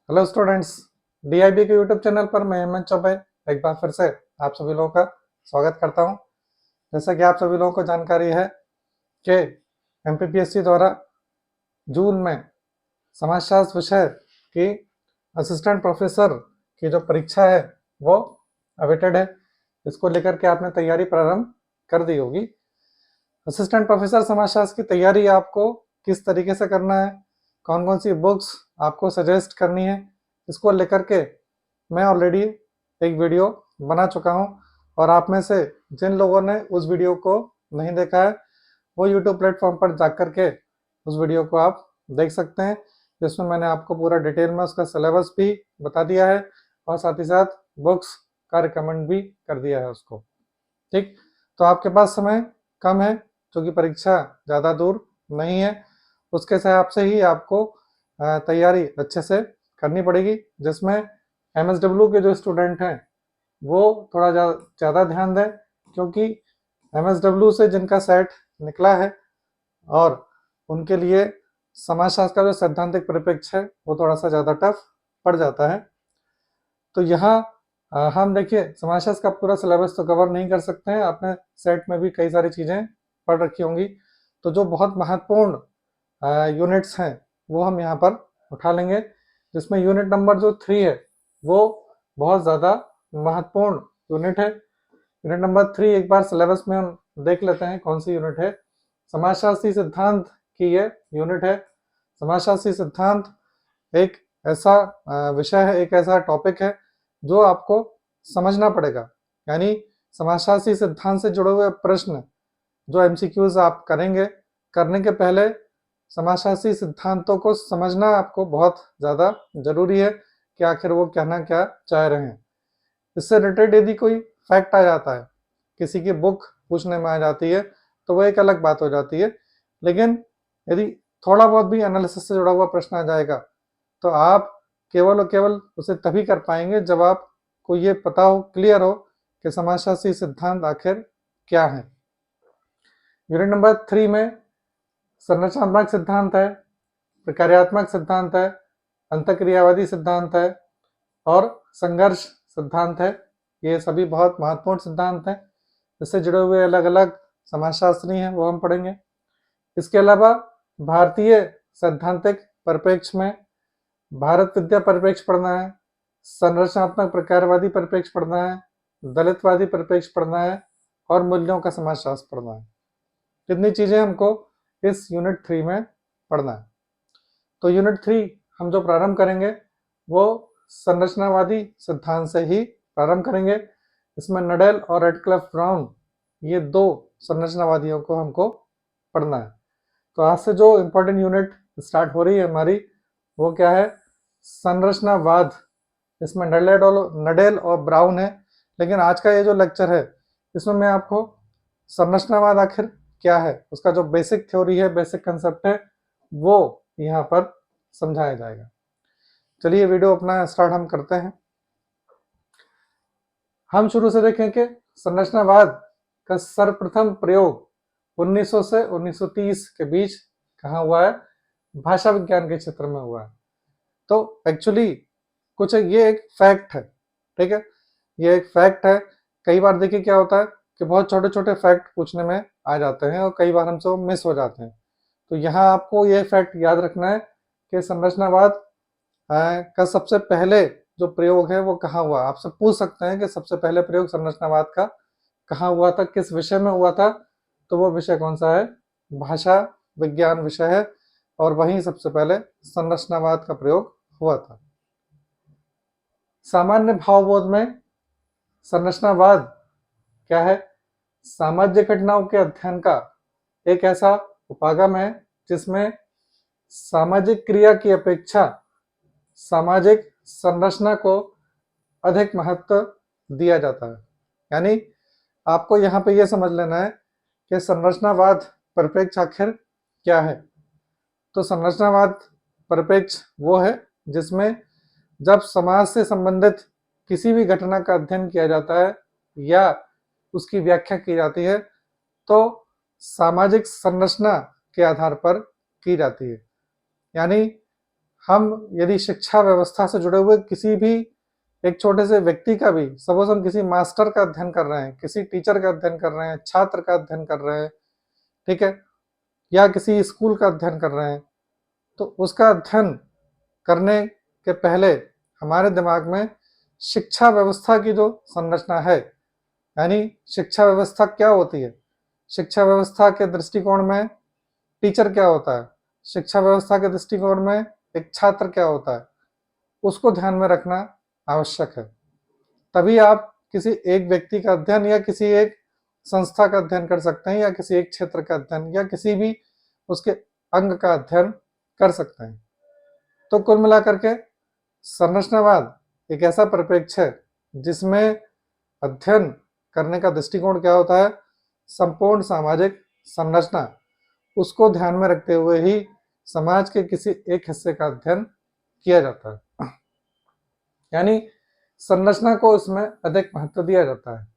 Hello students, DIB के YouTube channel पर मैं हेमंत चौबे एक बार फिर से आप सभी लोगों का स्वागत करता हूं। जैसा कि आप सभी लोगों को जानकारी है कि एमपीपीएससी द्वारा जून में समाजशास्त्र विषय की असिस्टेंट प्रोफेसर की जो परीक्षा है वो अवेटेड है। इसको लेकर के आपने तैयारी प्रारंभ कर दी होगी। असिस्टेंट प्रोफेसर समाजशास्त्र की तैयारी आपको किस तरीके से करना है, कौन कौन सी बुक्स आपको सजेस्ट करनी है, इसको लेकर के मैं ऑलरेडी एक वीडियो बना चुका हूं। और आप में से जिन लोगों ने उस वीडियो को नहीं देखा है वो यूट्यूब प्लेटफॉर्म पर जा कर के उस वीडियो को आप देख सकते हैं, जिसमें मैंने आपको पूरा डिटेल में उसका सिलेबस भी बता दिया है और साथ ही साथ बुक्स का रिकमेंड भी कर दिया है उसको। ठीक, तो आपके पास समय कम है क्योंकि परीक्षा ज़्यादा दूर नहीं है। उसके हिसाब से ही आपको तैयारी अच्छे से करनी पड़ेगी, जिसमें एमएसडब्ल्यू के जो स्टूडेंट हैं वो थोड़ा ज़्यादा ध्यान दें, क्योंकि एमएसडब्ल्यू से जिनका सेट निकला है और उनके लिए समाजशास्त्र का जो सैद्धांतिक परिप्रेक्ष्य है वो थोड़ा सा ज़्यादा टफ पड़ जाता है। तो यहाँ हम देखिए समाजशास्त्र का पूरा सिलेबस तो कवर नहीं कर सकते हैं, आपने सेट में भी कई सारी चीज़ें पढ़ रखी होंगी। तो जो बहुत महत्वपूर्ण यूनिट्स हैं वो हम यहाँ पर उठा लेंगे, जिसमें यूनिट नंबर जो 3 है वो बहुत ज़्यादा महत्वपूर्ण यूनिट है। यूनिट नंबर 3 एक बार सिलेबस में हम देख लेते हैं कौन सी यूनिट है। समाजशास्त्री सिद्धांत की ये यूनिट है। समाजशास्त्री सिद्धांत एक ऐसा विषय है, एक ऐसा टॉपिक है जो आपको समझना पड़ेगा। यानी समाजशास्त्री सिद्धांत से जुड़े हुए प्रश्न जो एमसीक्यूज आप करेंगे, करने के पहले समाजशास्त्री सिद्धांतों को समझना आपको बहुत ज़्यादा जरूरी है कि आखिर वो कहना क्या चाह रहे हैं। इससे रिलेटेड यदि कोई फैक्ट आ जाता है, किसी की बुक पूछने में आ जाती है, तो वो एक अलग बात हो जाती है। लेकिन यदि थोड़ा बहुत भी एनालिसिस से जुड़ा हुआ प्रश्न आ जाएगा तो आप केवल और केवल उसे तभी कर पाएंगे जब आपको ये पता हो, क्लियर हो कि समाजशास्त्री सिद्धांत आखिर क्या है। यूनिट नंबर 3 में संरचनात्मक सिद्धांत है, प्रकार्यात्मक सिद्धांत है, अंतःक्रियावादी सिद्धांत है और संघर्ष सिद्धांत है। ये सभी बहुत महत्वपूर्ण सिद्धांत हैं। इससे जुड़े हुए अलग अलग समाजशास्त्री हैं वो हम पढ़ेंगे। इसके अलावा भारतीय सैद्धांतिक परिप्रेक्ष्य में भारत विद्या परिप्रेक्ष्य पढ़ना है, संरचनात्मक प्रकारवादी परिप्रेक्ष्य पढ़ना है, दलितवादी परिप्रेक्ष्य पढ़ना है और मूल्यों का समाजशास्त्र पढ़ना है। कितनी चीज़ें हमको इस यूनिट 3 में पढ़ना है। तो यूनिट 3 हम जो प्रारंभ करेंगे वो संरचनावादी सिद्धांत से ही प्रारंभ करेंगे। इसमें नडेल और रेडक्लिफ ब्राउन ये दो संरचनावादियों को हमको पढ़ना है। तो आज से जो इम्पोर्टेंट यूनिट स्टार्ट हो रही है हमारी वो क्या है, संरचनावाद। इसमें नडेल और ब्राउन है। लेकिन आज का ये जो लेक्चर है इसमें मैं आपको संरचनावाद आखिर क्या है, उसका जो बेसिक थ्योरी है, बेसिक कंसेप्ट है, वो यहाँ पर समझाया जाएगा। चलिए वीडियो अपना स्टार्ट हम करते हैं। हम शुरू से देखें कि संरचनावाद का सर्वप्रथम प्रयोग 1900 से 1930 के बीच कहाँ हुआ है, भाषा विज्ञान के क्षेत्र में हुआ है। तो एक्चुअली कुछ ये एक फैक्ट है, ठीक है, ये एक फैक्ट है। कई बार देखिए क्या होता है कि बहुत छोटे छोटे फैक्ट पूछने में आ जाते हैं और कई बार हमसे वो मिस हो जाते हैं। तो यहाँ आपको ये फैक्ट याद रखना है कि संरचनावाद का सबसे पहले जो प्रयोग है वो कहाँ हुआ। आपसे पूछ सकते हैं कि सबसे पहले प्रयोग संरचनावाद का कहाँ हुआ था, किस विषय में हुआ था। तो वो विषय कौन सा है, भाषा विज्ञान विषय है और वहीं सबसे पहले संरचनावाद का प्रयोग हुआ था। सामान्य भावबोध में संरचनावाद क्या है, सामाजिक घटनाओं के अध्ययन का एक ऐसा उपागम है जिसमें सामाजिक क्रिया की अपेक्षा सामाजिक संरचना को अधिक महत्व दिया जाता है। यानी आपको यहाँ पे ये समझ लेना है कि संरचनावाद परिप्रेक्ष्य आखिर क्या है। तो संरचनावाद परिप्रेक्ष्य वो है जिसमें जब समाज से संबंधित किसी भी घटना का अध्ययन किया जाता है या उसकी व्याख्या की जाती है तो सामाजिक संरचना के आधार पर की जाती है। यानी हम यदि शिक्षा व्यवस्था से जुड़े हुए किसी भी एक छोटे से व्यक्ति का भी, सपोज हम किसी मास्टर का अध्ययन कर रहे हैं, किसी टीचर का अध्ययन कर रहे हैं, छात्र का अध्ययन कर रहे हैं, ठीक है, या किसी स्कूल का अध्ययन कर रहे हैं, तो उसका अध्ययन करने के पहले हमारे दिमाग में शिक्षा व्यवस्था की जो संरचना है, यानी शिक्षा व्यवस्था क्या होती है, शिक्षा व्यवस्था के दृष्टिकोण में टीचर क्या होता है, शिक्षा व्यवस्था के दृष्टिकोण में एक छात्र क्या होता है, उसको ध्यान में रखना आवश्यक है। तभी आप किसी एक व्यक्ति का अध्ययन या किसी एक संस्था का अध्ययन कर सकते हैं, या किसी एक क्षेत्र का अध्ययन या किसी भी उसके अंग का अध्ययन कर सकते हैं। तो कुल मिलाकर के संरचनावाद एक ऐसा परिप्रेक्ष्य है जिसमें अध्ययन करने का दृष्टिकोण क्या होता है, संपूर्ण सामाजिक संरचना, उसको ध्यान में रखते हुए ही समाज के किसी एक हिस्से का अध्ययन किया जाता है, यानी संरचना को इसमें अधिक महत्व दिया जाता है।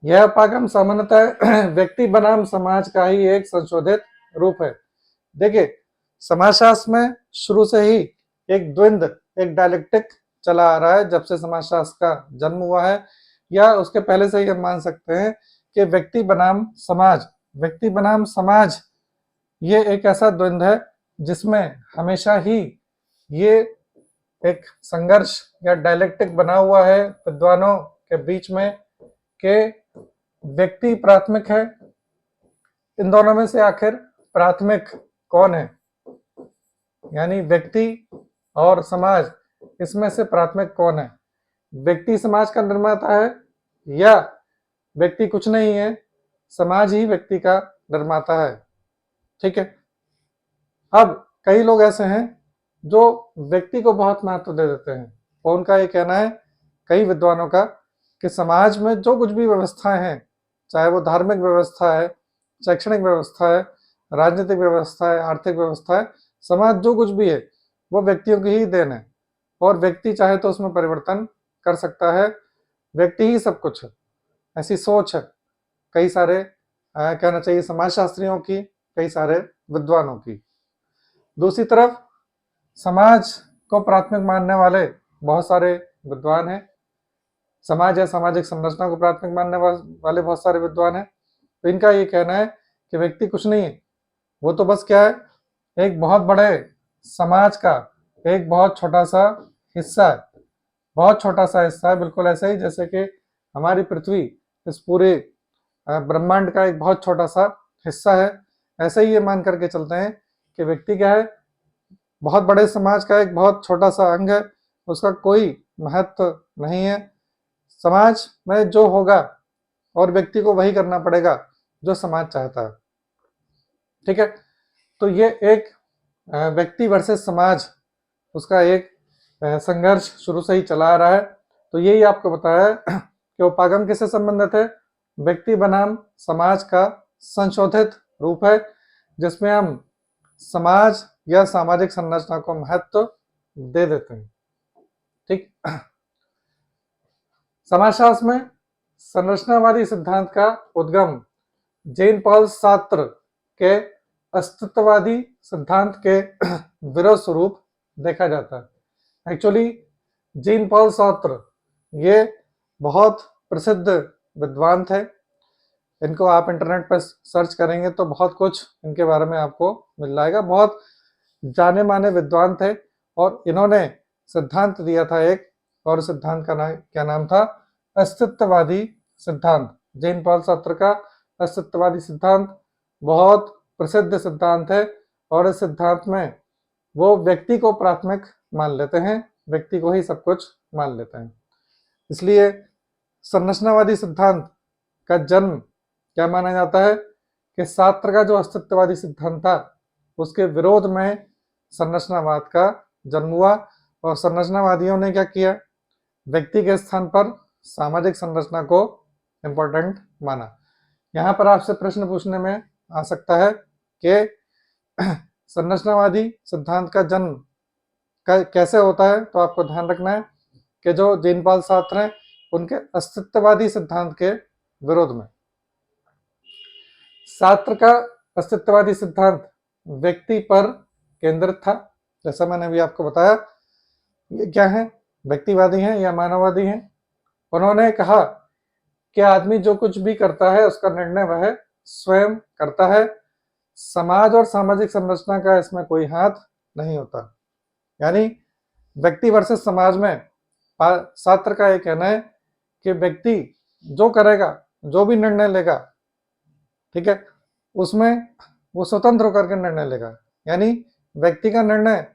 यह पाठ्यक्रम सामान्यतः व्यक्ति बनाम समाज का ही एक संशोधित रूप है। देखिए, समाजशास्त्र में शुरू से ही एक द्वंद्व, एक डायलेक्टिक चला आ रहा है, जब से समाजशास्त्र का जन्म हुआ है, या उसके पहले से ही हम मान सकते हैं कि व्यक्ति बनाम समाज, व्यक्ति बनाम समाज, ये एक ऐसा द्वंद्व है जिसमें हमेशा ही ये एक संघर्ष या डायलेक्टिक बना हुआ है विद्वानों के बीच में कि व्यक्ति प्राथमिक है, इन दोनों में से आखिर प्राथमिक कौन है, यानी व्यक्ति और समाज, इसमें से प्राथमिक कौन है, व्यक्ति समाज का निर्माता है या व्यक्ति कुछ नहीं है, समाज ही व्यक्ति का निर्माता है। ठीक है, अब कई लोग ऐसे हैं जो व्यक्ति को बहुत महत्व दे देते हैं, और उनका ये कहना है, कई विद्वानों का, कि समाज में जो कुछ भी व्यवस्थाएं हैं, चाहे वो धार्मिक व्यवस्था है, शैक्षणिक व्यवस्था है, राजनीतिक व्यवस्था है, आर्थिक व्यवस्था है, समाज जो कुछ भी है वो व्यक्तियों की ही देन है, और व्यक्ति चाहे तो उसमें परिवर्तन कर सकता है, व्यक्ति ही सब कुछ है, ऐसी सोच है कई सारे कहना चाहिए समाजशास्त्रियों की, कई सारे विद्वानों की। दूसरी तरफ समाज को प्राथमिक मानने वाले बहुत सारे विद्वान हैं, समाज या सामाजिक संरचना को प्राथमिक मानने वाले बहुत सारे विद्वान हैं। तो इनका ये कहना है कि व्यक्ति कुछ नहीं है, वो तो बस क्या है, एक बहुत बड़े समाज का एक बहुत छोटा सा हिस्सा है, बहुत छोटा सा हिस्सा है, बिल्कुल ऐसा ही जैसे कि हमारी पृथ्वी इस पूरे ब्रह्मांड का एक बहुत छोटा सा हिस्सा है। ऐसे ही ये मान करके चलते हैं कि व्यक्ति क्या है, बहुत बड़े समाज का एक बहुत छोटा सा अंग है, उसका कोई महत्व नहीं है, समाज में जो होगा और व्यक्ति को वही करना पड़ेगा जो समाज चाहता है। ठीक है, तो ये एक व्यक्ति वर्सेस समाज, उसका एक संघर्ष शुरू से ही चला आ रहा है। तो यही आपको बताया कि उपागम किससे संबंधित है, व्यक्ति बनाम समाज का संशोधित रूप है, जिसमें हम समाज या सामाजिक संरचना को महत्व दे देते हैं। ठीक, समाजशास्त्र में संरचनावादी सिद्धांत का उद्गम जेन पॉल सार्त्र के अस्तित्ववादी सिद्धांत के विरोध स्वरूप देखा जाता है। एक्चुअली जेन पॉल सार्त्र ये बहुत प्रसिद्ध विद्वान थे, इनको आप इंटरनेट पर सर्च करेंगे तो बहुत कुछ इनके बारे में आपको मिल जाएगा, बहुत जाने माने विद्वान थे, और इन्होंने सिद्धांत दिया था एक, और सिद्धांत का क्या नाम था, अस्तित्ववादी सिद्धांत। जेन पॉल सार्त्र का अस्तित्ववादी सिद्धांत बहुत प्रसिद्ध सिद्धांत है, और इस सिद्धांत में वो व्यक्ति को प्राथमिक मान लेते हैं, व्यक्ति को ही सब कुछ मान लेते हैं। इसलिए संरचनावादी सिद्धांत का जन्म क्या माना जाता है कि सार्त्र का जो अस्तित्ववादी सिद्धांत था उसके विरोध में संरचनावाद का जन्म हुआ, और संरचनावादियों ने क्या किया, व्यक्ति के स्थान पर सामाजिक संरचना को इम्पोर्टेंट माना। यहाँ पर आपसे प्रश्न पूछने में आ सकता है कि संरचनावादी सिद्धांत का जन्म कैसे होता है, तो आपको ध्यान रखना है कि जो जेन पॉल सार्त्र हैं उनके अस्तित्ववादी सिद्धांत के विरोध में, सार्त्र का अस्तित्ववादी सिद्धांत व्यक्ति पर केंद्रित था, जैसा मैंने अभी आपको बताया, ये क्या है, व्यक्तिवादी हैं या मानववादी हैं। उन्होंने कहा कि आदमी जो कुछ भी करता है उसका निर्णय वह स्वयं करता है, समाज और सामाजिक संरचना का इसमें कोई हाथ नहीं होता। यानी व्यक्ति वर्सेस समाज में सात्र का ये कहना है कि व्यक्ति जो करेगा, जो भी निर्णय लेगा, ठीक है, उसमें वो स्वतंत्र होकर के निर्णय लेगा। यानी व्यक्ति का निर्णय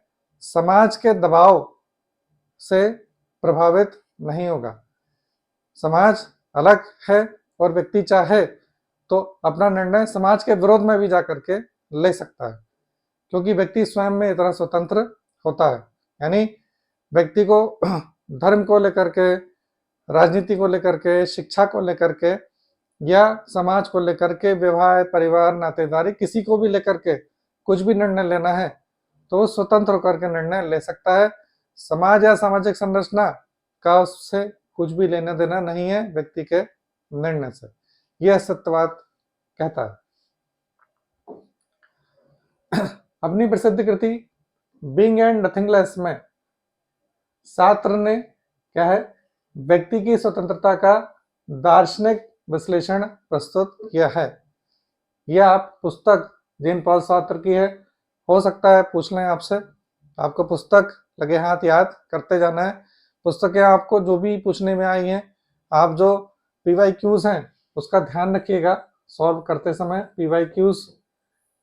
समाज के दबाव से प्रभावित नहीं होगा। समाज अलग है और व्यक्ति चाहे तो अपना निर्णय समाज के विरोध में भी जाकर के ले सकता है, क्योंकि व्यक्ति स्वयं में इतना स्वतंत्र होता है। यानी व्यक्ति को धर्म को लेकर के, राजनीति को लेकर के, शिक्षा को लेकर के या समाज को लेकर के, विवाह, परिवार, नातेदारी, किसी को भी लेकर के कुछ भी निर्णय लेना है तो वो स्वतंत्र होकर के निर्णय ले सकता है। समाज या सामाजिक संरचना का उससे कुछ भी लेना देना नहीं है व्यक्ति के निर्णय से, यह सत्यवाद कहता है। अपनी प्रसिद्ध कृति बीइंग एंड नथिंगलेस में सात्र ने क्या है, व्यक्ति की स्वतंत्रता का दार्शनिक विश्लेषण प्रस्तुत किया है। यह आप पुस्तक जीन पॉल सात्र की है, हो सकता है पूछ लें आपसे, आपको पुस्तक लगे हाथ याद करते जाना है। पुस्तकें आपको जो भी पूछने में आई हैं, आप जो PYQs हैं उसका ध्यान रखिएगा सॉल्व करते समय। PYQs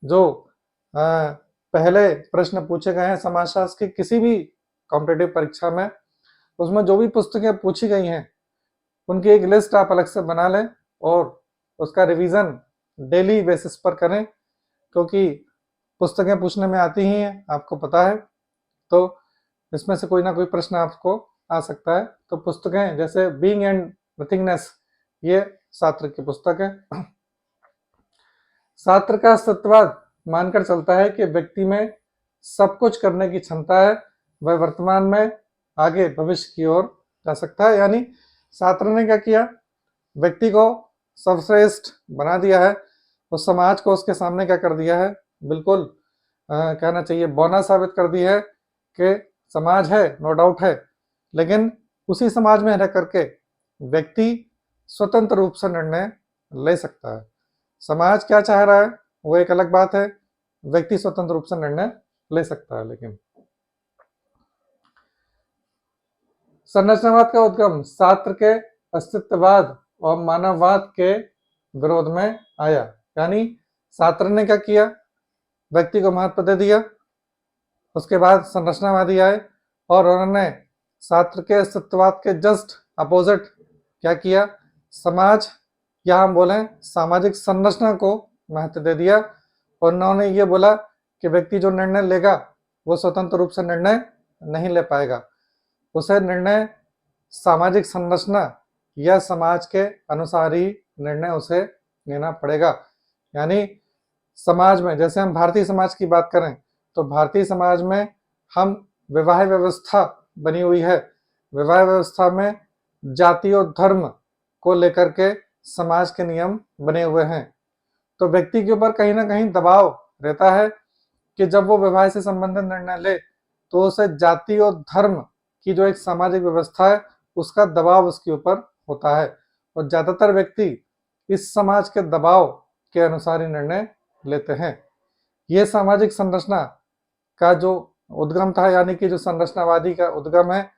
जो पहले प्रश्न पूछे गए हैं समाजशास्त्र की किसी भी कॉम्पिटिटिव परीक्षा में, उसमें जो भी पुस्तकें पूछी गई हैं उनकी एक लिस्ट आप अलग से बना लें और उसका रिवीजन डेली बेसिस पर करें, क्योंकि पुस्तकें पूछने में आती ही हैं, आपको पता है, तो इसमें से कोई ना कोई प्रश्न आपको आ सकता है। तो पुस्तकें जैसे बीइंग एंड नथिंगनेस, ये सात्र की पुस्तक है। सात्र का सत्यवाद मानकर चलता है कि व्यक्ति में सब कुछ करने की क्षमता है, वह वर्तमान में आगे भविष्य की ओर जा सकता है। यानी सात्र ने क्या किया, व्यक्ति को सर्वश्रेष्ठ बना दिया है, उस समाज को उसके सामने क्या कर दिया है, बिल्कुल कहना चाहिए बौना साबित कर दी है कि समाज है, नो डाउट है, लेकिन उसी समाज में रह करके व्यक्ति स्वतंत्र रूप से निर्णय ले सकता है। समाज क्या चाह रहा है वो एक अलग बात है, व्यक्ति स्वतंत्र रूप से निर्णय ले सकता है। लेकिन संरचनावाद का उद्गम सात्र के अस्तित्ववाद और मानववाद के विरोध में आया। यानी सात्र ने क्या किया, व्यक्ति को महत्व दे दिया, उसके बाद संरचनावादी आए और उन्होंने सात्र के अस्तित्ववाद के जस्ट अपोजिट क्या किया, समाज या हम बोलें सामाजिक संरचना को महत्व दे दिया और उन्होंने ये बोला कि व्यक्ति जो निर्णय लेगा वो स्वतंत्र रूप से निर्णय नहीं ले पाएगा, उसे निर्णय सामाजिक संरचना या समाज के अनुसार ही निर्णय उसे लेना पड़ेगा। यानी समाज में, जैसे हम भारतीय समाज की बात करें तो भारतीय समाज में हम विवाह व्यवस्था बनी हुई है, विवाह व्यवस्था में जाति और धर्म को लेकर के समाज के नियम बने हुए हैं। तो व्यक्ति के ऊपर कहीं ना कहीं दबाव रहता है कि जब वो विवाह से संबंधित निर्णय ले तो उसे जाति और धर्म की जो एक सामाजिक व्यवस्था है उसका दबाव उसके ऊपर होता है, और ज्यादातर व्यक्ति इस समाज के दबाव के अनुसार ही निर्णय लेते हैं। ये सामाजिक संरचना का जो उद्गम था, यानी कि जो संरचनावादी का उद्गम है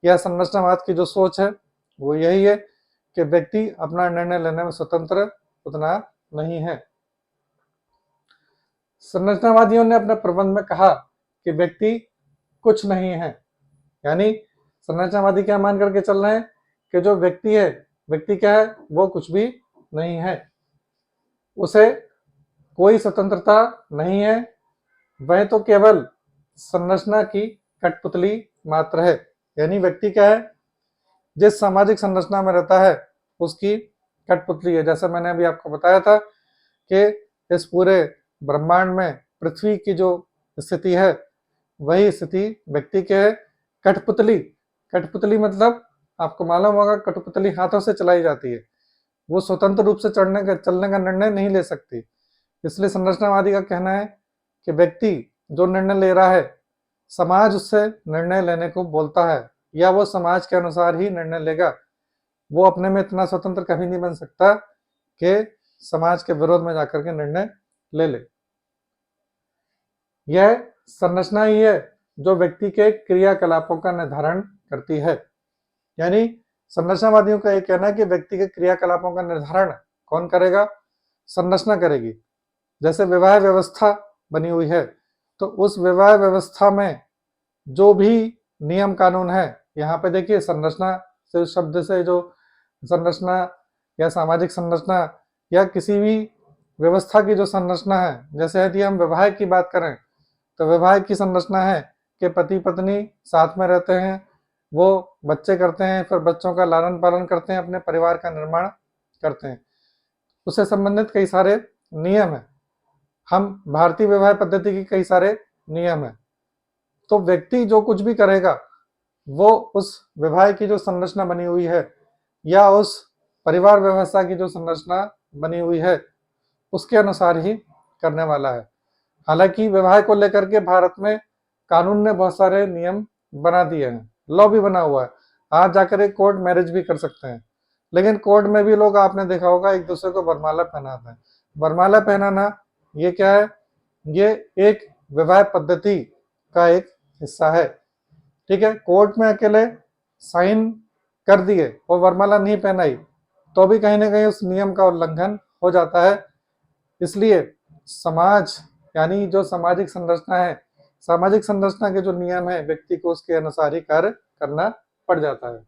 या संरचनावाद की जो सोच है वो यही है कि व्यक्ति अपना निर्णय लेने में स्वतंत्र उतना नहीं है। संरचनावादियों ने अपने प्रबंध में कहा कि व्यक्ति कुछ नहीं है। यानी संरचनावादी क्या मान करके चल रहे हैं कि जो व्यक्ति है, व्यक्ति क्या है, वो कुछ भी नहीं है, उसे कोई स्वतंत्रता नहीं है, वह तो केवल संरचना की कठपुतली मात्र है। यानी व्यक्ति क्या है, जिस सामाजिक संरचना में रहता है उसकी कठपुतली है। जैसे मैंने अभी आपको बताया था कि इस पूरे ब्रह्मांड में पृथ्वी की जो स्थिति है वही स्थिति व्यक्ति के है। कठपुतली, कठपुतली मतलब आपको मालूम होगा, कठपुतली हाथों से चलाई जाती है, वो स्वतंत्र रूप से चलने का निर्णय नहीं ले सकती। इसलिए संरचनावादी का कहना है कि व्यक्ति जो निर्णय ले रहा है समाज उससे निर्णय लेने को बोलता है या वो समाज के अनुसार ही निर्णय लेगा। वो अपने में इतना स्वतंत्र कभी नहीं बन सकता कि समाज के विरोध में जाकर के निर्णय ले ले। यह संरचना ही है जो व्यक्ति के क्रियाकलापों का निर्धारण करती है। यानी संरचनावादियों का यह कहना है कि व्यक्ति के क्रियाकलापों का निर्धारण कौन करेगा? संरचना करेगी। जैसे विवाह व्यवस्था बनी हुई है, तो उस विवाह व्यवस्था में जो भी नियम कानून है, यहाँ पे देखिए संरचना से शब्द से जो संरचना या सामाजिक संरचना या किसी भी व्यवस्था की जो संरचना है, जैसे यदि हम विवाह की बात करें तो विवाह की संरचना है कि पति पत्नी साथ में रहते हैं, वो बच्चे करते हैं, फिर बच्चों का लालन पालन करते हैं, अपने परिवार का निर्माण करते हैं। उससे संबंधित कई सारे नियम हैं। हम भारतीय विवाह पद्धति के कई सारे नियम हैं। तो व्यक्ति जो कुछ भी करेगा वो उस विवाह की जो संरचना बनी हुई है या उस परिवार व्यवस्था की जो संरचना बनी हुई है उसके अनुसार ही करने वाला है। हालांकि विवाह को लेकर के भारत में कानून ने बहुत सारे नियम बना दिए हैं, लॉ भी बना हुआ है। आज जाकर एक कोर्ट मैरिज भी कर सकते हैं, लेकिन कोर्ट में भी लोग, आपने देखा होगा, एक दूसरे को वरमाला पहनाते हैं। वरमाला पहनाना ये क्या है? ये एक विवाह पद्धति का एक हिस्सा है। ठीक है, कोर्ट में अकेले साइन कर दिए और वरमाला नहीं पहनाई तो भी कहीं ना कहीं उस नियम का उल्लंघन हो जाता है। इसलिए समाज यानी जो सामाजिक संरचना है, सामाजिक संरचना के जो नियम है व्यक्ति को उसके अनुसार ही कार्य करना पड़ जाता है।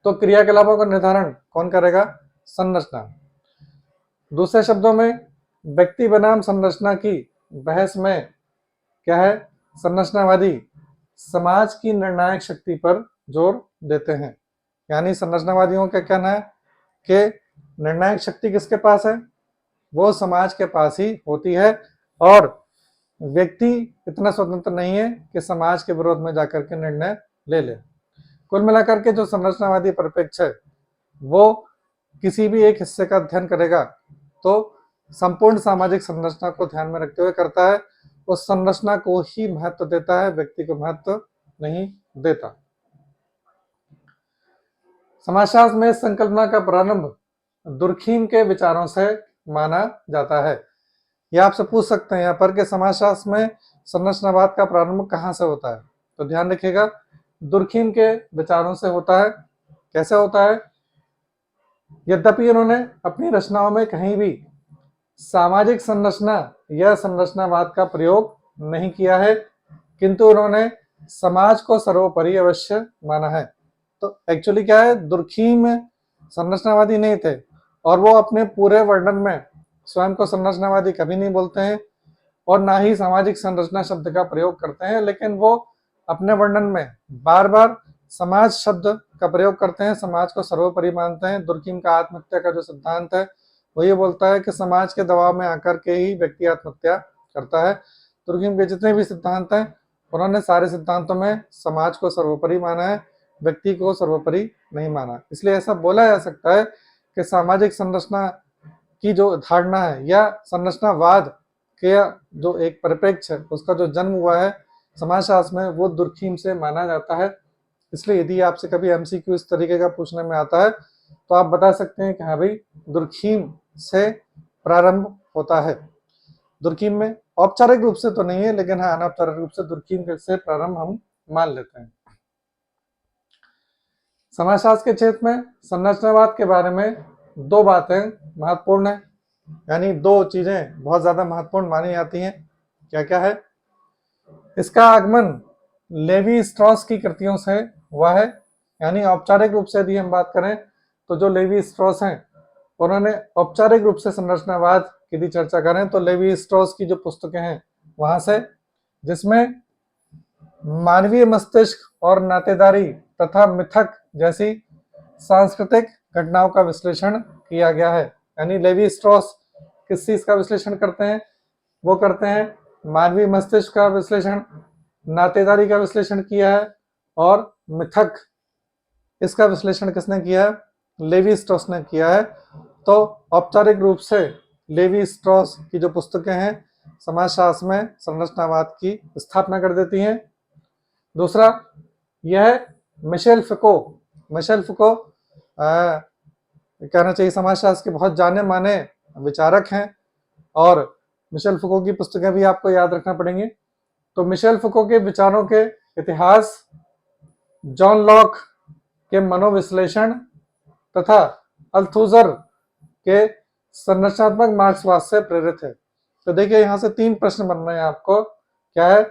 तो क्रियाकलापों का निर्धारण कौन करेगा? संरचना। दूसरे शब्दों में व्यक्ति बनाम संरचना की बहस में क्या है? संरचनावादी समाज की निर्णायक शक्ति पर जोर देते हैं। यानी संरचनावादियों का कहना है कि निर्णायक शक्ति किसके पास है? वो समाज के पास ही होती है और व्यक्ति इतना स्वतंत्र नहीं है कि समाज के विरोध में जाकर के निर्णय ले ले। कुल मिलाकर के जो संरचनावादी परिप्रेक्ष्य है वो किसी भी एक हिस्से का अध्ययन करेगा तो संपूर्ण सामाजिक संरचना को ध्यान में रखते हुए करता है। उस संरचना को ही महत्व देता है, व्यक्ति को महत्व नहीं देता। समाजशास्त्र में संकल्पना का प्रारंभ दुर्खीम के विचारों से माना जाता है। यह आपसे पूछ सकते हैं यहाँ पर कि समाजशास्त्र में संरचनावाद का प्रारंभ कहाँ से होता है? तो ध्यान रखिएगा, दुर्खीम के विचारों से होता है। कैसे होता है? यद्यपि उन्होंने अपनी रचनाओं में कहीं भी सामाजिक संरचना या संरचनावाद का प्रयोग नहीं किया है, किंतु उन्होंने समाज को सर्वोपरि अवश्य माना है। तो एक्चुअली क्या है, दुर्खीम संरचनावादी नहीं थे और वो अपने पूरे वर्णन में स्वयं को संरचनावादी कभी नहीं बोलते हैं और ना ही सामाजिक संरचना शब्द का प्रयोग करते हैं, लेकिन वो अपने वर्णन में बार बार समाज शब्द का प्रयोग करते हैं, समाज को सर्वोपरि मानते हैं। दुर्खीम का आत्महत्या का जो सिद्धांत है वो ये बोलता है कि समाज के दबाव में आकर के ही व्यक्ति आत्महत्या करता है। दुर्खीम के जितने भी सिद्धांत हैं उन्होंने सारे सिद्धांतों में समाज को सर्वोपरि माना है, व्यक्ति को सर्वोपरि नहीं माना। इसलिए ऐसा बोला जा सकता है कि सामाजिक संरचना की जो धारणा है या संरचनावाद के जो एक परिप्रेक्ष्य है उसका जो जन्म हुआ है समाजशास्त्र में, वो दुर्खीम से माना जाता है। इसलिए यदि आपसे कभी एमसीक्यू इस तरीके का पूछने में आता है तो आप बता सकते हैं कि हाँ भाई, दुर्खीम से प्रारंभ होता है। दुर्खीम में औपचारिक रूप से तो नहीं है, लेकिन हाँ अनौपचारिक रूप से दुर्खीम से प्रारंभ हम मान लेते हैं। समाजशास्त्र के क्षेत्र में संरचनावाद के बारे में दो बातें महत्वपूर्ण है, यानी दो चीजें बहुत ज्यादा महत्वपूर्ण मानी जाती हैं। क्या क्या है? इसका आगमन लेवी स्ट्रॉस की कृतियों से हुआ है। यानी औपचारिक रूप से यदि हम बात करें तो जो लेवी स्ट्रॉस हैं उन्होंने औपचारिक रूप से संरचनावाद की यदि चर्चा करें तो लेवी स्ट्रॉस की जो पुस्तकें हैं वहां से, जिसमें मानवीय मस्तिष्क और नातेदारी तथा मिथक जैसी सांस्कृतिक घटनाओं का विश्लेषण किया गया है। यानी लेवी स्ट्रॉस किस चीज का विश्लेषण करते हैं? वो करते हैं मानवीय मस्तिष्क का विश्लेषण, नातेदारी का विश्लेषण किया है और मिथक, इसका विश्लेषण किसने किया है? लेवी स्ट्रॉस ने किया है। तो औपचारिक रूप से लेवी स्ट्रॉस की जो पुस्तकें हैं समाजशास्त्र में संरचनावाद की स्थापना कर देती हैं। दूसरा, यह मिशेल फुको कहना चाहिए समाजशास्त्र के बहुत जाने माने विचारक हैं, और मिशेल फुको की पुस्तकें भी आपको याद रखना पड़ेंगी। तो मिशेल फुको के विचारों के इतिहास, जॉन लॉक के मनोविश्लेषण तथा अल्थुजर के संरचनात्मक मार्क्सवाद से प्रेरित है। तो देखिए यहाँ से 3 प्रश्न बन रहे हैं आपको। क्या है?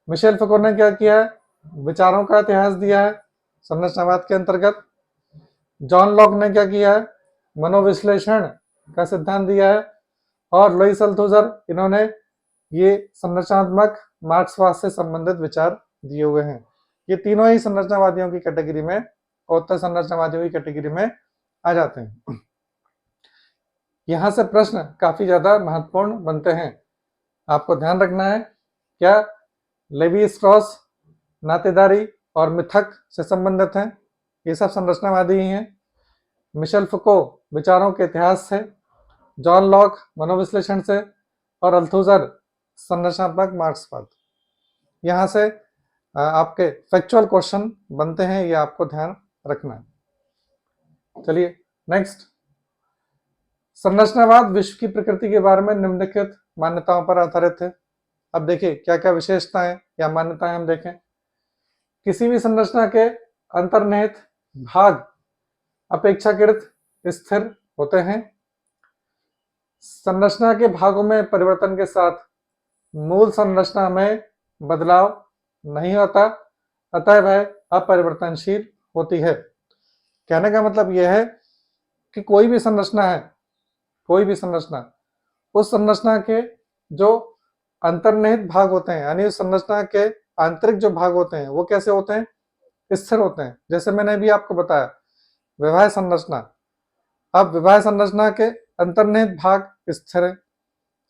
मिशेल फुको ने क्या किया है? विचारों का इतिहास दिया है संरचनावाद के अंतर्गत। जॉन लॉक ने क्या किया है? मनोविश्लेषण का सिद्धांत दिया है। और लुईस अल्थुजर, इन्होंने ये संरचनात्मक मार्क्सवाद से संबंधित विचार दिए हुए हैं। ये तीनों ही संरचनावादियों की कैटेगरी में, उत्तर संरचनावादियों की कैटेगरी में आ जाते हैं। यहां से प्रश्न काफी ज्यादा महत्वपूर्ण बनते हैं। आपको ध्यान रखना है, क्या लेवी स्ट्रॉस नातेदारी और मिथक से संबंधित हैं? ये सब संरचनावादी ही हैं। मिशेल फुको विचारों के इतिहास से, जॉन लॉक मनोविश्लेषण से, और अल्थुजर संरचनात्मक मार्क्सवाद। यहाँ से आपके फैक्चुअल क्वेश्चन बनते हैं, ये आपको ध्यान रखना है। चलिए नेक्स्ट, संरचनावाद विश्व की प्रकृति के बारे में निम्नलिखित मान्यताओं पर आधारित है। अब देखिए क्या क्या विशेषताएं या मान्यताएं हम देखें। किसी भी संरचना के अंतर्निहित भाग अपेक्षाकृत स्थिर होते हैं। संरचना के भागों में परिवर्तन के साथ मूल संरचना में बदलाव नहीं होता, अतः वह अपरिवर्तनशील होती है। कहने का मतलब यह है कि कोई भी संरचना है, कोई भी संरचना, उस संरचना के जो अंतर्निहित भाग होते हैं, यानी उस संरचना के आंतरिक जो भाग होते हैं, वो कैसे होते हैं? स्थिर होते हैं। जैसे मैंने अभी आपको बताया विवाह संरचना। अब विवाह संरचना के अंतर्निहित भाग स्थिर है।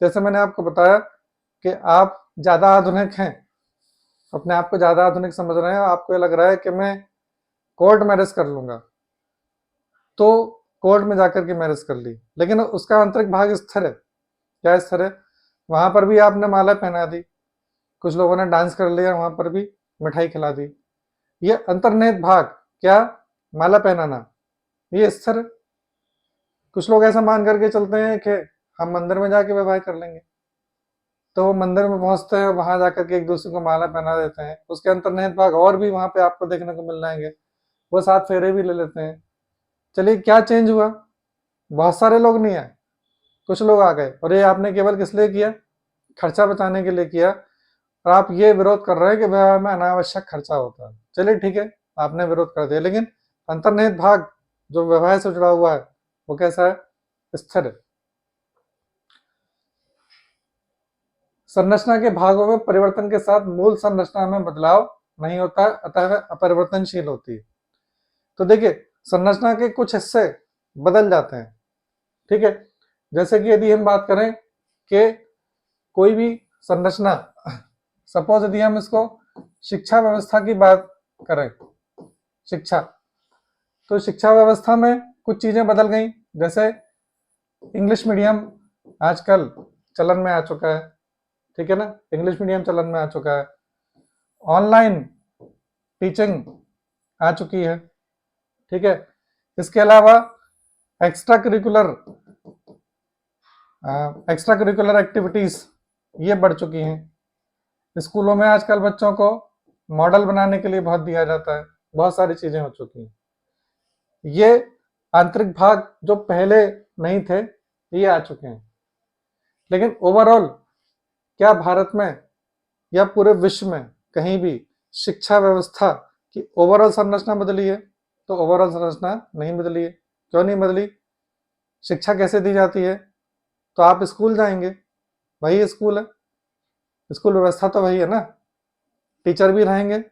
जैसे मैंने आपको बताया कि आप ज्यादा आधुनिक हैं, अपने आप को ज्यादा आधुनिक समझ रहे हैं, आपको ये लग रहा है कि मैं कोर्ट मैरिज कर लूंगा, तो कोर्ट में जाकर के मैरिज कर ली, लेकिन उसका आंतरिक भाग स्थिर है। क्या स्थिर है? वहां पर भी आपने माला पहना दी, कुछ लोगों ने डांस कर लिया, वहां पर भी मिठाई खिला दी। ये अंतर्निहित भाग, क्या? माला पहनाना, ये स्थिर है। कुछ लोग ऐसा मान करके चलते हैं कि हम मंदिर में जाके विवाह कर लेंगे, तो वो मंदिर में पहुंचते हैं, वहां जाकर के एक दूसरे को माला पहना देते हैं। उसके अंतर्निहित भाग और भी वहां पे आपको देखने को मिल जाएंगे, वो 7 फेरे भी ले लेते हैं। चलिए क्या चेंज हुआ? बहुत सारे लोग नहीं आए, कुछ लोग आ गए, और ये आपने केवल किस लिए किया? खर्चा बचाने के लिए किया। और आप ये विरोध कर रहे हैं कि विवाह में अनावश्यक खर्चा होता है। चलिए ठीक है, आपने विरोध कर दिया, लेकिन अंतर्निहित भाग जो विवाह से जुड़ा हुआ है वो कैसा है? स्थिर है। संरचना के भागों में परिवर्तन के साथ मूल संरचना में बदलाव नहीं होता, अतः वह अपरिवर्तनशील होती है। तो देखिए संरचना के कुछ हिस्से बदल जाते हैं, ठीक है। जैसे कि यदि हम बात करें कि कोई भी संरचना, सपोज यदि हम इसको शिक्षा व्यवस्था की बात करें, शिक्षा, तो शिक्षा व्यवस्था में कुछ चीजें बदल गई। जैसे इंग्लिश मीडियम आजकल चलन में आ चुका है, ठीक है ना, इंग्लिश मीडियम चलन में आ चुका है। ऑनलाइन टीचिंग आ चुकी है, ठीक है। इसके अलावा एक्स्ट्रा करिकुलर एक्टिविटीज ये बढ़ चुकी हैं। स्कूलों में आजकल बच्चों को मॉडल बनाने के लिए बहुत दिया जाता है, बहुत सारी चीजें हो चुकी हैं। ये आंतरिक भाग जो पहले नहीं थे ये आ चुके हैं। लेकिन ओवरऑल क्या भारत में या पूरे विश्व में कहीं भी शिक्षा व्यवस्था की ओवरऑल संरचना बदली है? तो ओवरऑल संरचना नहीं बदली है। क्यों नहीं बदली? शिक्षा कैसे दी जाती है? तो आप स्कूल जाएंगे, वही स्कूल है, स्कूल व्यवस्था तो वही है ना, टीचर भी रहेंगे,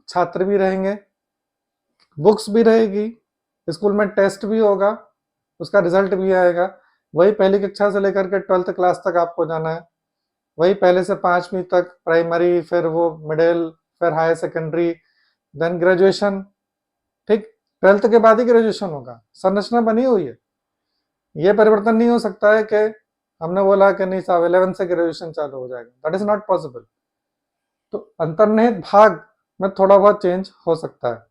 छात्र भी रहेंगे, बुक्स भी रहेगी, स्कूल में टेस्ट भी होगा, उसका रिजल्ट भी आएगा। वही पहली कक्षा से लेकर के 12th क्लास तक आपको जाना है, वही पहले से 5वीं तक प्राइमरी, फिर वो मिडिल, फिर हायर सेकेंडरी, देन ग्रेजुएशन, ठीक। 12th के बाद ही ग्रेजुएशन होगा। संरचना बनी हुई है, ये परिवर्तन नहीं हो सकता है कि हमने बोला कि नहीं साहब 11 से ग्रेजुएशन चालू हो जाएगा, दैट इज नॉट पॉसिबल। तो अंतर्निहित भाग में थोड़ा बहुत चेंज हो सकता है।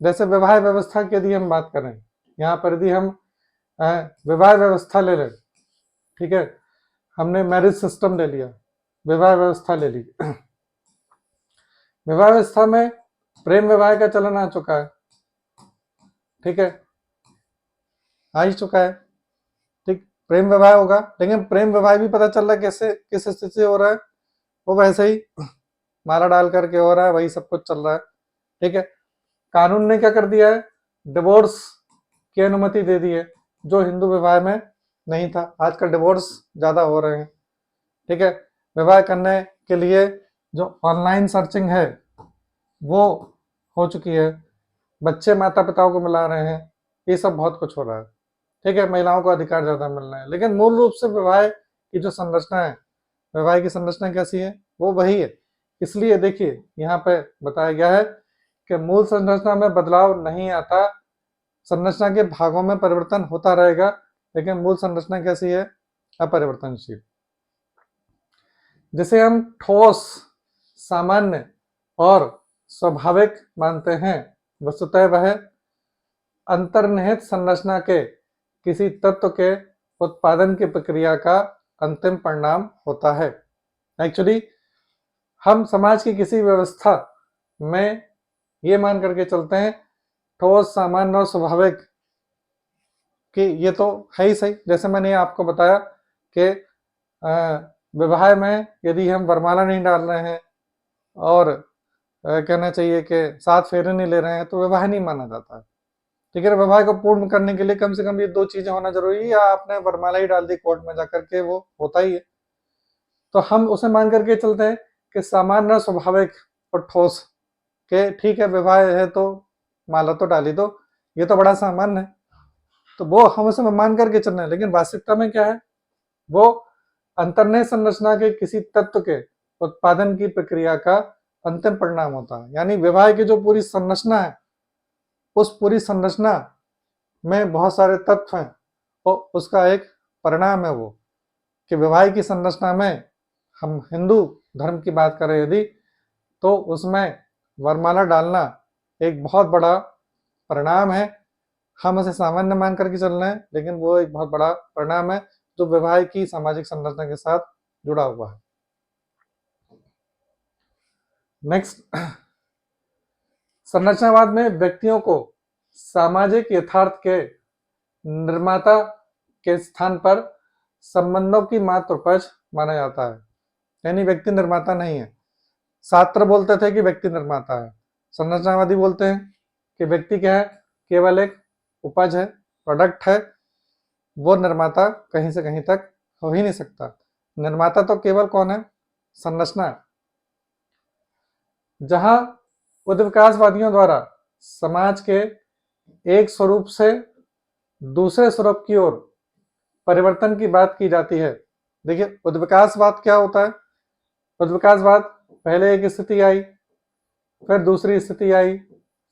जैसे विवाह व्यवस्था की यदि हम बात करें, यहाँ पर यदि हम विवाह व्यवस्था ले लें, ठीक है, हमने मैरिज सिस्टम ले लिया, विवाह व्यवस्था ले ली। विवाह व्यवस्था में प्रेम विवाह का चलन आ चुका है, ठीक है, आ ही चुका है, ठीक, प्रेम विवाह होगा, लेकिन प्रेम विवाह भी पता चल रहा है कैसे, किस स्थिति से हो रहा है, वो वैसे ही माला डाल करके हो रहा है, वही सब कुछ चल रहा है, ठीक है। कानून ने क्या कर दिया है, डिवोर्स की अनुमति दे दी है, जो हिंदू विवाह में नहीं था। आजकल डिवोर्स ज्यादा हो रहे हैं, ठीक है। विवाह करने के लिए जो ऑनलाइन सर्चिंग है वो हो चुकी है, बच्चे माता पिताओं को मिला रहे हैं, ये सब बहुत कुछ हो रहा है, ठीक है। महिलाओं को अधिकार ज्यादा मिल रहे हैं, लेकिन मूल रूप से विवाह की जो संरचना है, विवाह की संरचना कैसी है, वो वही है। इसलिए देखिए यहाँ पे बताया गया है कि मूल संरचना में बदलाव नहीं आता, संरचना के भागों में परिवर्तन होता रहेगा, लेकिन मूल संरचना कैसी है, अपरिवर्तनशील। जिसे हम ठोस, सामान्य और स्वाभाविक मानते हैं, वस्तुतः वह अंतर्निहित संरचना के किसी तत्व के उत्पादन की प्रक्रिया का अंतिम परिणाम होता है। एक्चुअली हम समाज की किसी व्यवस्था में ये मान करके चलते हैं ठोस, सामान्य और स्वाभाविक कि ये तो है ही सही। जैसे मैंने आपको बताया कि विवाह में यदि हम वरमाला नहीं डाल रहे हैं और कहना चाहिए कि 7 फेरे नहीं ले रहे हैं तो विवाह नहीं माना जाता है, ठीक है। विवाह को पूर्ण करने के लिए कम से कम ये 2 चीजें होना जरूरी है, या आपने वरमाला ही डाल दी कोर्ट में जाकर के, वो होता ही है। तो हम उसे मान करके चलते हैं कि सामान्य, स्वाभाविक और ठोस के, ठीक है, विवाह है तो माला तो डाली दो, ये तो बड़ा सामान्य है, तो वो हम उसे मान करके चल रहे हैं। लेकिन वास्तविकता में क्या है, वो अंतर्निहित संरचना के किसी तत्व के उत्पादन की प्रक्रिया का अंतिम परिणाम होता है। यानी विवाह की जो पूरी संरचना है, उस पूरी संरचना में बहुत सारे तत्व हैं और उसका एक परिणाम है वो, कि विवाह की संरचना में हम हिंदू धर्म की बात करें यदि, तो उसमें वरमाला डालना एक बहुत बड़ा परिणाम है। हम उसे सामान्य मान करके चल रहे हैं, लेकिन वो एक बहुत बड़ा परिणाम है जो विवाह की सामाजिक संरचना के साथ जुड़ा हुआ है। नेक्स्ट, संरचनावाद में व्यक्तियों को सामाजिक यथार्थ के निर्माता के स्थान पर संबंधों की मात्र उपज माना जाता है। यानी व्यक्ति निर्माता नहीं है। शास्त्र बोलते थे कि व्यक्ति निर्माता है, संरचनावादी बोलते हैं कि व्यक्ति क्या है, केवल एक उपज है, प्रोडक्ट है, वो निर्माता कहीं से कहीं तक हो ही नहीं सकता। निर्माता तो केवल कौन है, संरचना। जहां उद्विकासवादियों द्वारा समाज के एक स्वरूप से दूसरे स्वरूप की ओर परिवर्तन की बात की जाती है। देखिए उद्विकासवाद क्या होता है, उद्विकासवाद पहले एक स्थिति आई, फिर दूसरी स्थिति आई,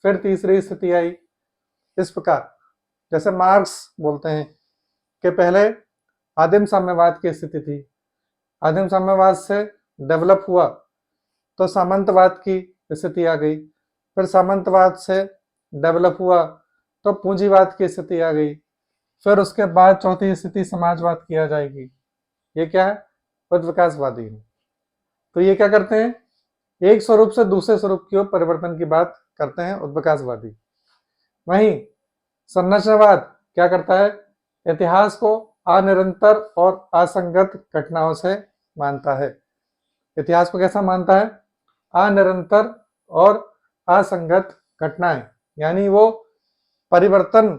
फिर तीसरी स्थिति आई, इस प्रकार। जैसे मार्क्स बोलते हैं कि पहले आदिम साम्यवाद की स्थिति थी, आदिम साम्यवाद से डेवलप हुआ तो सामंतवाद की स्थिति आ गई, फिर सामंतवाद से डेवलप हुआ तो पूंजीवाद की स्थिति आ गई, फिर उसके बाद चौथी स्थिति समाजवाद की आ जाएगी। ये क्या है, उद्विकासवादी है। तो ये क्या करते हैं, एक स्वरूप से दूसरे स्वरूप की ओर परिवर्तन की बात करते हैं उद्विकासवादी। वहीं संरचनावाद क्या करता है, इतिहास को अनिरंतर और असंगत घटनाओं से मानता है। इतिहास को कैसा मानता है, अनिरंतर और असंगत घटनाएं, यानी वो परिवर्तन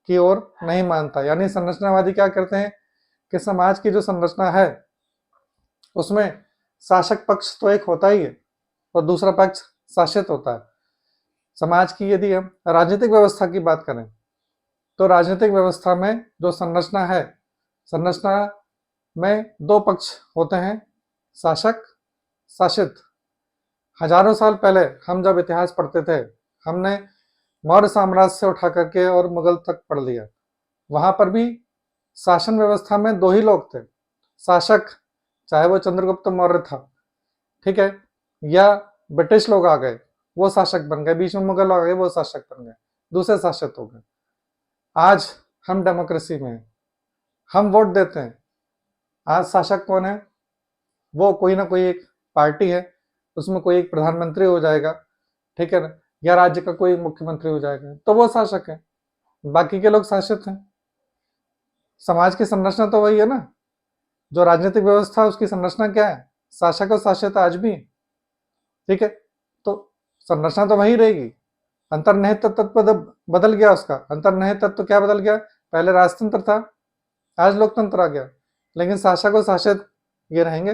की ओर नहीं मानता। यानी संरचनावादी क्या करते हैं कि समाज की जो संरचना है उसमें शासक पक्ष तो एक होता ही है और दूसरा पक्ष शासित होता है। समाज की यदि हम राजनीतिक व्यवस्था की बात करें तो राजनीतिक व्यवस्था में जो संरचना है, संरचना में 2 पक्ष होते हैं, शासक, शासित। हजारों साल पहले हम जब इतिहास पढ़ते थे, हमने मौर्य साम्राज्य से उठा करके और मुगल तक पढ़ लिया, वहां पर भी शासन व्यवस्था में 2 ही लोग थे, शासक, चाहे वो चंद्रगुप्त मौर्य था, ठीक है, या ब्रिटिश लोग आ गए, वो शासक बन गए, बीच में मुगल आ गए, वो शासक बन गए, दूसरे शासक हो गए। आज हम डेमोक्रेसी में हैं, हम वोट देते हैं। आज शासक कौन है? वो कोई ना कोई एक पार्टी है, उसमें कोई एक प्रधानमंत्री हो जाएगा, ठीक है ना, या राज्य का कोई मुख्यमंत्री हो जाएगा, तो वो शासक है, बाकी के लोग शासित हैं। समाज की संरचना तो वही है ना, जो राजनीतिक व्यवस्था है उसकी संरचना क्या है? शासक और शासित आज भी, ठीक है, तो संरचना तो वही रहेगी। अंतर्निहित तत्व बदल गया, उसका अंतर्निहित तत्व क्या बदल गया? पहले राजतंत्र था, आज लोकतंत्र आ गया, लेकिन शासक और शासित ये रहेंगे।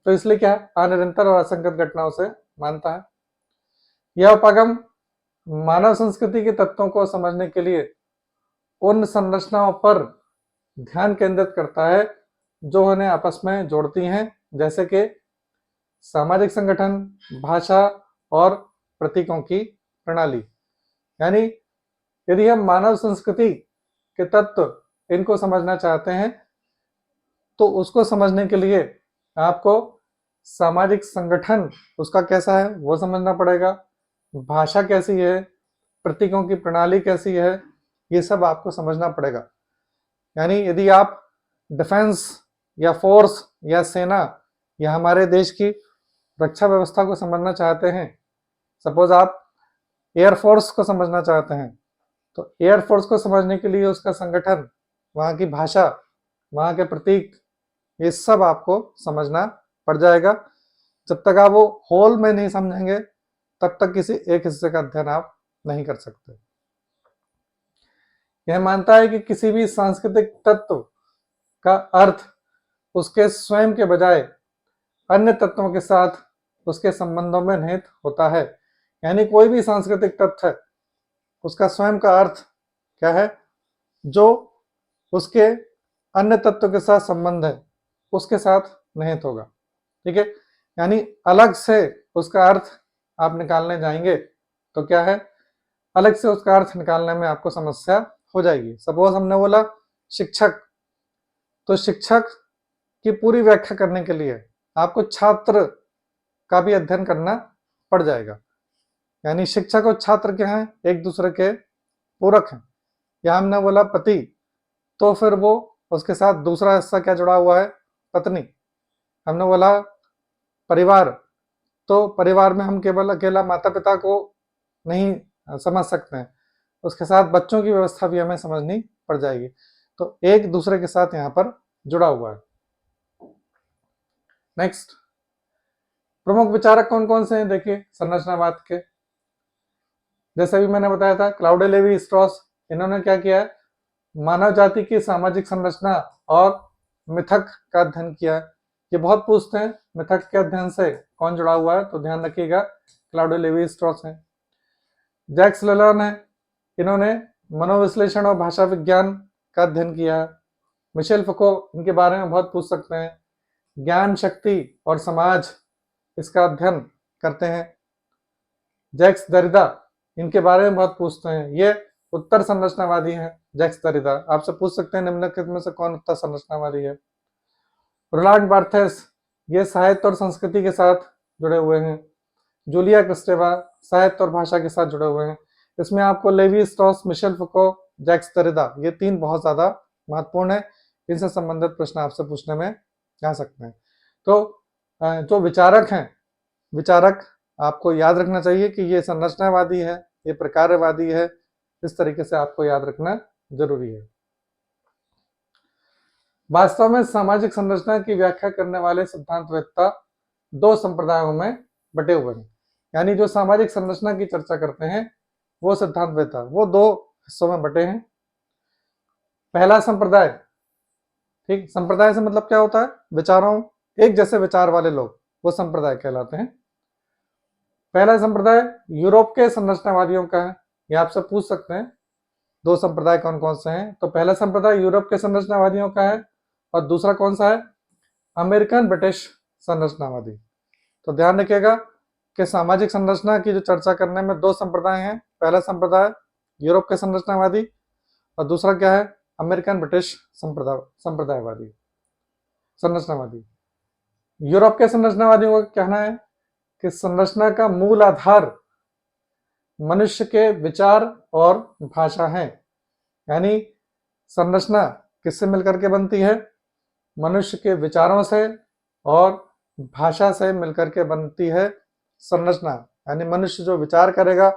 तो इसलिए क्या है, अनिरंतर और असंगत घटनाओं से मानता है। यह उपागम मानव संस्कृति के तत्वों को समझने के लिए उन संरचनाओं पर ध्यान केंद्रित करता है जो उन्हें आपस में जोड़ती हैं, जैसे कि सामाजिक संगठन, भाषा और प्रतीकों की प्रणाली। यानी यदि हम मानव संस्कृति के तत्व इनको समझना चाहते हैं तो उसको समझने के लिए आपको सामाजिक संगठन उसका कैसा है वो समझना पड़ेगा, भाषा कैसी है, प्रतीकों की प्रणाली कैसी है, ये सब आपको समझना पड़ेगा। यानी यदि आप डिफेंस या फोर्स या सेना या हमारे देश की रक्षा व्यवस्था को समझना चाहते हैं, सपोज आप एयरफोर्स को समझना चाहते हैं, तो एयरफोर्स को समझने के लिए उसका संगठन, वहाँ की भाषा, वहाँ के प्रतीक, ये सब आपको समझना पड़ जाएगा। जब तक आप वो होल में नहीं समझेंगे तब तक किसी एक हिस्से का अध्ययन आप नहीं कर सकते। यह मानता है कि किसी भी सांस्कृतिक तत्व का अर्थ उसके स्वयं के बजाय अन्य तत्वों के साथ उसके संबंधों में निहित होता है। यानी कोई भी सांस्कृतिक तत्व है, उसका स्वयं का अर्थ क्या है? जो उसके अन्य तत्व के साथ संबंध है उसके साथ निहित होगा, ठीक है। यानी अलग से उसका अर्थ आप निकालने जाएंगे तो क्या है, अलग से उसका अर्थ निकालने में आपको समस्या हो जाएगी। सपोज हमने बोला शिक्षक, तो शिक्षक की पूरी व्याख्या करने के लिए आपको छात्र का भी अध्ययन करना पड़ जाएगा। यानी शिक्षक और छात्र क्या हैं? एक दूसरे के पूरक हैं। या हमने बोला पति, तो फिर वो उसके साथ दूसरा हिस्सा क्या जुड़ा हुआ है? पत्नी। हमने बोला परिवार, तो परिवार में हम केवल अकेला माता पिता को नहीं समझ सकते हैं, उसके साथ बच्चों की व्यवस्था भी हमें समझनी पड़ जाएगी। तो एक दूसरे के साथ यहाँ पर जुड़ा हुआ है। नेक्स्ट, प्रमुख विचारक कौन कौन से हैं? देखिए संरचनावाद के, जैसे भी मैंने बताया था, क्लाउडे लेवी स्ट्रॉस, इन्होंने क्या किया है? मानव जाति की सामाजिक संरचना और मिथक का अध्ययन किया है। ये बहुत पूछते हैं मिथक के अध्ययन से कौन जुड़ा हुआ है, तो ध्यान रखिएगा क्लाउडे लेवी स्ट्रॉस है। जैक्स लेलॉर्न है, इन्होंने मनोविश्लेषण और भाषा विज्ञान का अध्ययन किया है। मिशेल फुको, इनके बारे में बहुत पूछ सकते हैं। ज्ञान, शक्ति और समाज, इसका अध्ययन करते हैं। जैक्स दरिदा, इनके बारे में बहुत पूछते हैं, ये उत्तर संरचनावादी हैं। जैक्स दरिदा आपसे पूछ सकते हैं निम्नलिखित में से कौन उत्तर संरचनावादी है। रोलांड बार्थेस, ये साहित्य और संस्कृति के साथ जुड़े हुए हैं। जूलिया क्रिस्टेवा, साहित्य और भाषा के साथ जुड़े हुए हैं। इसमें आपको लेवी स्ट्रॉस, मिशेल फुको, जैक्स दरिदा, ये तीन बहुत ज्यादा महत्वपूर्ण है। इनसे संबंधित प्रश्न आपसे पूछने में आ सकते हैं। तो जो विचारक हैं, विचारक आपको याद रखना चाहिए कि ये संरचनावादी है, ये प्रकारवादी है, इस तरीके से आपको याद रखना जरूरी है। वास्तव में सामाजिक संरचना की व्याख्या करने वाले सिद्धांतवेत्ता दो संप्रदायों में बटे हुए हैं। यानी जो सामाजिक संरचना की चर्चा करते हैं वो सिद्धांतवेत्ता, वो दो हिस्सों में बटे हैं। पहला संप्रदाय, ठीक, संप्रदाय से मतलब क्या होता है? विचारों, एक जैसे विचार वाले लोग, वो संप्रदाय कहलाते हैं। पहला संप्रदाय यूरोप के संरचनावादियों का है। ये आपसे पूछ सकते हैं दो संप्रदाय कौन कौन से हैं, तो पहला संप्रदाय यूरोप के संरचनावादियों का है और दूसरा कौन सा है? अमेरिकन ब्रिटिश संरचनावादी। तो ध्यान रखिएगा कि सामाजिक संरचना की जो चर्चा करने में दो संप्रदाय हैं। पहला संप्रदाय यूरोप के संरचनावादी और दूसरा क्या है? अमेरिकन ब्रिटिश संप्रदायवादी। संरचनावादी। यूरोप के संरचनावादियों का कहना है कि संरचना का मूल आधार मनुष्य के विचार और भाषा है। यानी संरचना किससे मिलकर के बनती है? मनुष्य के विचारों से और भाषा से मिलकर के बनती है संरचना। यानी मनुष्य जो विचार करेगा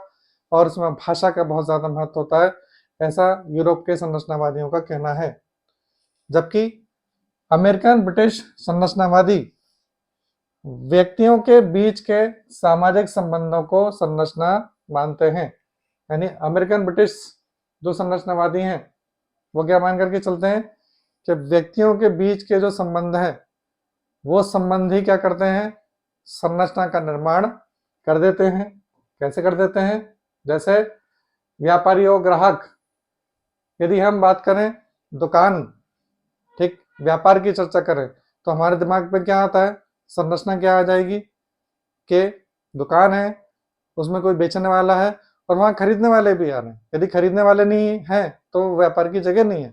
और उसमें भाषा का बहुत ज्यादा महत्व होता है, ऐसा यूरोप के संरचनावादियों का कहना है। जबकि अमेरिकन ब्रिटिश संरचनावादी व्यक्तियों के बीच के सामाजिक संबंधों को संरचना मानते हैं। यानी अमेरिकन ब्रिटिश जो संरचनावादी हैं वो क्या मान करके चलते हैं कि व्यक्तियों के बीच के जो संबंध है वो संबंध ही क्या करते हैं? संरचना का निर्माण कर देते हैं। कैसे कर देते हैं? जैसे व्यापारी और ग्राहक, यदि हम बात करें दुकान, ठीक, व्यापार की चर्चा करें तो हमारे दिमाग में क्या आता है? संरचना क्या आ जाएगी कि दुकान है, उसमें कोई बेचने वाला है और वहां खरीदने वाले भी आ रहे हैं। यदि खरीदने वाले नहीं हैं तो व्यापार की जगह नहीं है,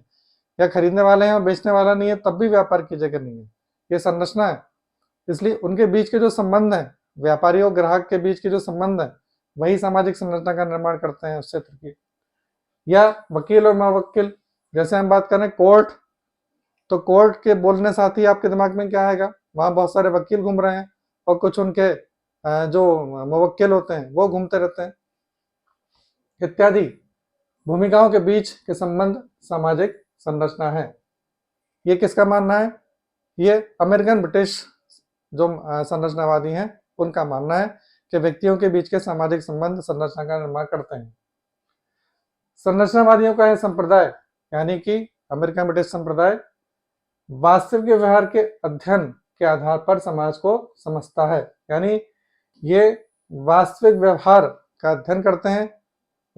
या खरीदने वाले हैं और बेचने वाला नहीं है तब भी व्यापार की जगह नहीं है। ये संरचना है। इसलिए उनके बीच के जो संबंध है, व्यापारी और ग्राहक के बीच के जो संबंध है, वही सामाजिक संरचना का निर्माण करते हैं उस क्षेत्र की। या वकील और मवक्किल, जैसे हम बात करें कोर्ट, तो कोर्ट के बोलने साथ ही आपके दिमाग में क्या आएगा? वहां बहुत सारे वकील घूम रहे हैं और कुछ उनके जो मुवक्किल होते हैं वो घूमते रहते हैं इत्यादि। भूमिकाओं के बीच के संबंध सामाजिक संरचना है। ये किसका मानना है? ये अमेरिकन ब्रिटिश जो संरचनावादी हैं उनका मानना है कि व्यक्तियों के बीच के सामाजिक संबंध संरचना का निर्माण करते हैं। संरचनावादियों का यह संप्रदाय यानी कि अमेरिकन ब्रिटिश संप्रदाय वास्तविक व्यवहार के अध्ययन के आधार पर समाज को समझता है। यानी ये वास्तविक व्यवहार का अध्ययन करते हैं,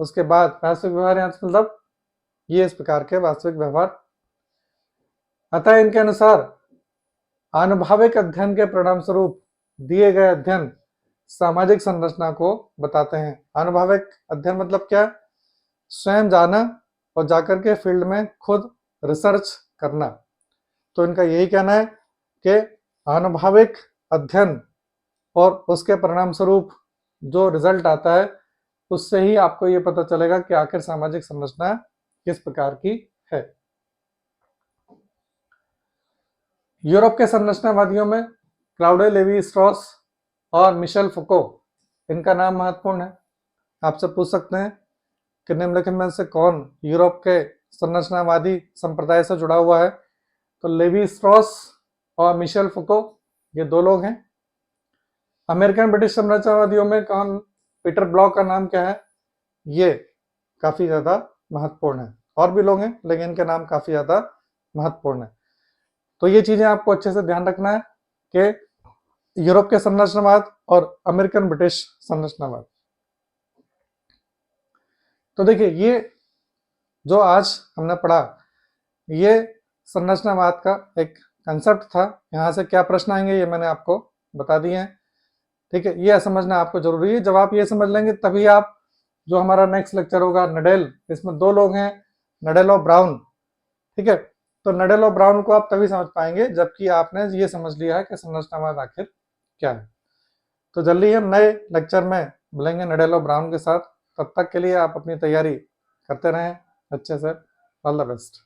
उसके बाद वास्तविक व्यवहार यहाँ से मतलब ये इस प्रकार के वास्तविक व्यवहार। अतः इनके अनुसार आनुभाविक अध्ययन के परिणाम स्वरूप दिए गए अध्ययन सामाजिक संरचना को बताते हैं। आनुभाविक अध्ययन मतलब क्या? स्वयं जाना और जाकर के फील्ड में खुद रिसर्च करना। तो इनका यही कहना है कि आनुभाविक अध्ययन और उसके परिणाम स्वरूप जो रिजल्ट आता है उससे ही आपको ये पता चलेगा कि आखिर सामाजिक संरचना किस प्रकार की है। यूरोप के संरचनावादियों में क्लाउडे लेवी स्ट्रॉस और मिशेल फुको, इनका नाम महत्वपूर्ण है। आपसे पूछ सकते हैं कि निम्नलिखित में से कौन यूरोप के संरचनावादी संप्रदाय से जुड़ा हुआ है? तो लेवी स्ट्रॉस और मिशेल फुको, ये दो लोग हैं। अमेरिकन ब्रिटिश संरचनावादियों में कौन? पीटर ब्लॉक का नाम क्या है? ये काफी ज्यादा महत्वपूर्ण है। और भी लोग हैं लेकिन इनके नाम काफी ज्यादा महत्वपूर्ण है। तो ये चीजें आपको अच्छे से ध्यान रखना है कि यूरोप के संरचनावाद और अमेरिकन ब्रिटिश संरचनावाद। तो देखिए, ये जो आज हमने पढ़ा ये संरचनावाद का एक कंसेप्ट था। यहाँ से क्या प्रश्न आएंगे ये मैंने आपको बता दिए हैं। ठीक है, ये समझना आपको जरूरी है। जब आप ये समझ लेंगे तभी आप जो हमारा नेक्स्ट लेक्चर होगा नडेल, इसमें दो लोग हैं, नडेल और ब्राउन। ठीक है, तो नडेल और ब्राउन को आप तभी समझ पाएंगे जबकि आपने ये समझ लिया है कि संरचनावाद आखिर क्या है। तो जल्दी हम नए लेक्चर में मिलेंगे नडेल और ब्राउन के साथ। तब तक के लिए आप अपनी तैयारी करते रहें अच्छे से। All the best.